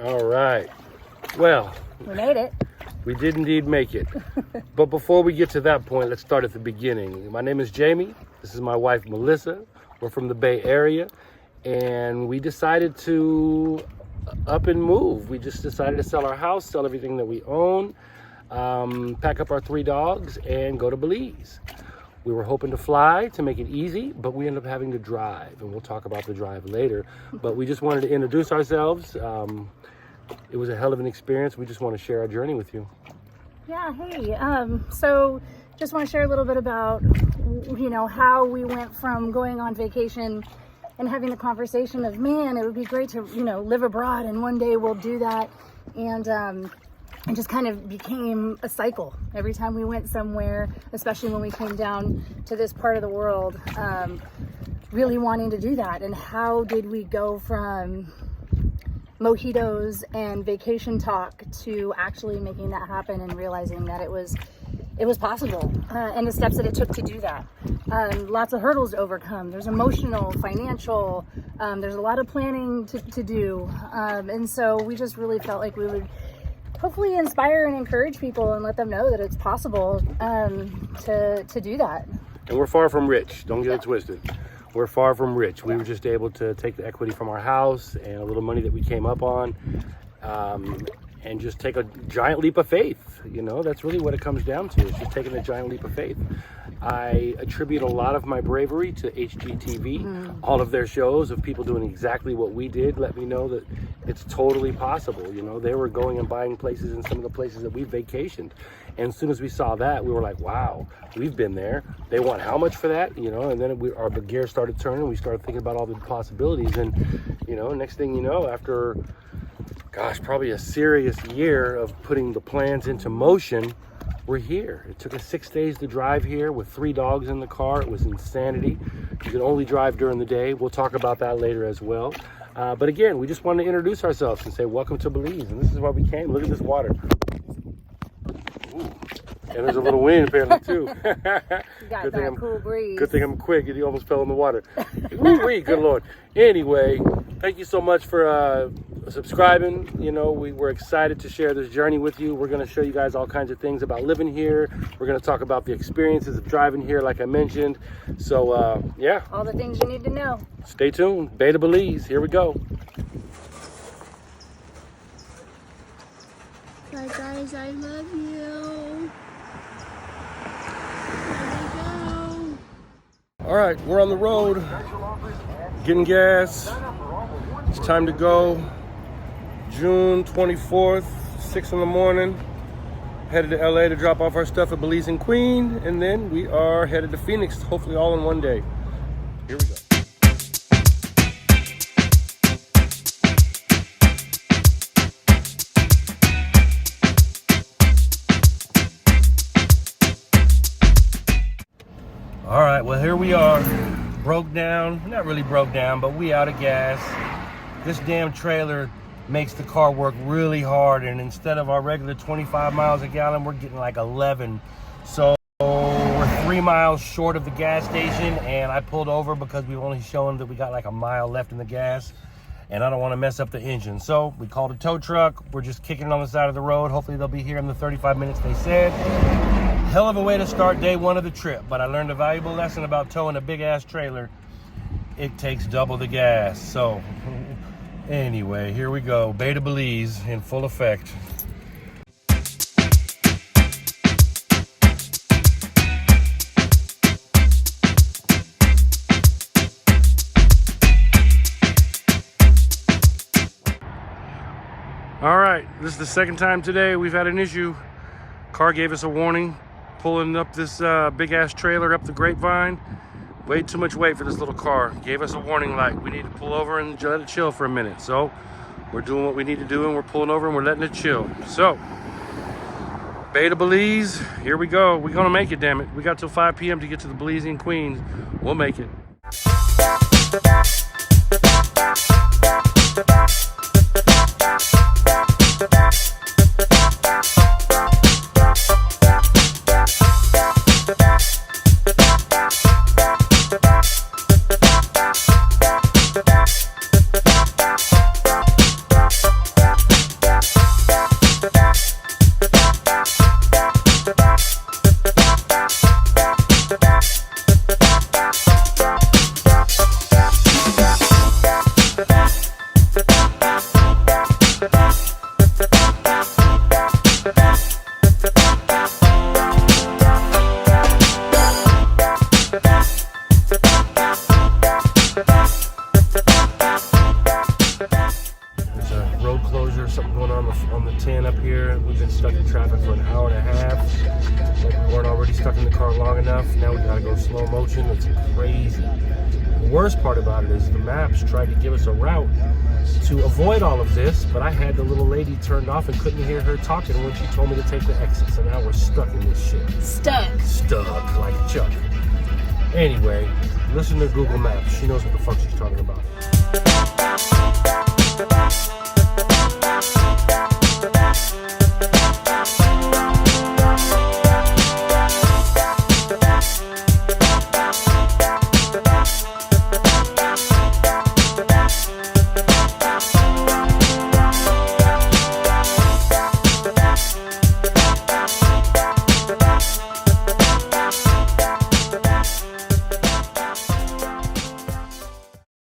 All right. Well, we made it. We did indeed make it. But before we get to that point, let's start at the beginning. My name is Jamie. This is my wife, Melissa. We're from the Bay Area, and we decided to up and move. We just decided to sell our house, sell everything that we own, pack up our 3 dogs, and go to Belize. We were hoping to fly to make it easy, but we ended up having to drive, and we'll talk about the drive later. But we just wanted to introduce ourselves. It was a hell of an experience. We just want to share our journey with you. Yeah, hey, so just want to share a little bit about, how we went from going on vacation and having the conversation of, man, it would be great to, live abroad, and one day we'll do that. And it just kind of became a cycle. Every time we went somewhere, especially when we came down to this part of the world, really wanting to do that. And how did we go from mojitos and vacation talk to actually making that happen and realizing that it was possible, and the steps that it took to do that. Lots of hurdles to overcome. There's emotional, financial, there's a lot of planning to do. And so we just really felt like we would hopefully inspire and encourage people and let them know that it's possible to do that. And we're far from rich. Don't get it twisted. We're far from rich. We were just able to take the equity from our house and a little money that we came up on, and just take a giant leap of faith. That's really what it comes down to. It's just taking a giant leap of faith. I attribute a lot of my bravery to HGTV. All of their shows of people doing exactly what we did let me know that it's totally possible. They were going and buying places in some of the places that we vacationed. And as soon as we saw that, we were like, wow, we've been there. They want how much for that? And then our gears started turning. We started thinking about all the possibilities. And, next thing you know, after, probably a serious year of putting the plans into motion, we're here. It took us 6 days to drive here with 3 dogs in the car. It was insanity. You could only drive during the day. We'll talk about that later as well. But again, we just wanted to introduce ourselves and say, welcome to Belize. And this is why we came. Look at this water. Ooh. And there's a little wind apparently too. You got that cool breeze. Good thing I'm quick. You almost fell in the water. Ooh-wee, good Lord. Anyway, thank you so much for subscribing. We were excited to share this journey with you. We're going to show you guys all kinds of things about living here. We're going to talk about the experiences of driving here, like I mentioned. So, yeah. All the things you need to know. Stay tuned. Bay to Belize. Here we go. Bye guys, I love you. Here we go. All right, we're on the road, getting gas. It's time to go. June 24th, 6 in the morning. Headed to LA to drop off our stuff at Belize and Queen, and then we are headed to Phoenix, hopefully all in one day. Here we go. All right, well, here we are. Broke down, not really broke down, but we out of gas. This damn trailer makes the car work really hard, and instead of our regular 25 miles a gallon, we're getting like 11. So we're 3 miles short of the gas station, and I pulled over because we've only shown that we got like a mile left in the gas, and I don't want to mess up the engine. So we called a tow truck. We're just kicking it on the side of the road. Hopefully they'll be here in the 35 minutes they said. Hell of a way to start day 1 of the trip, but I learned a valuable lesson about towing a big ass trailer. It takes double the gas. So anyway, here we go. Bay to Belize in full effect. This is the second time today we've had an issue. Car gave us a warning, pulling up this big ass trailer up the grapevine. Way too much weight for this little car. Gave us a warning light. We need to pull over and let it chill for a minute. So we're doing what we need to do, and we're pulling over and we're letting it chill. So Bay to Belize, here we go. We're gonna make it, damn it. We got till 5 p.m. to get to the Belize in Queens. We'll make it. Something going on the 10 up here. We've been stuck in traffic for an hour and a half. Like we weren't already stuck in the car long enough. Now we gotta go slow motion. It's crazy. The worst part about it is the maps tried to give us a route to avoid all of this, but I had the little lady turned off and couldn't hear her talking when she told me to take the exit. So now we're stuck in this shit. Stuck like Chuck. Anyway, listen to Google Maps. She knows what the fuck she's talking about.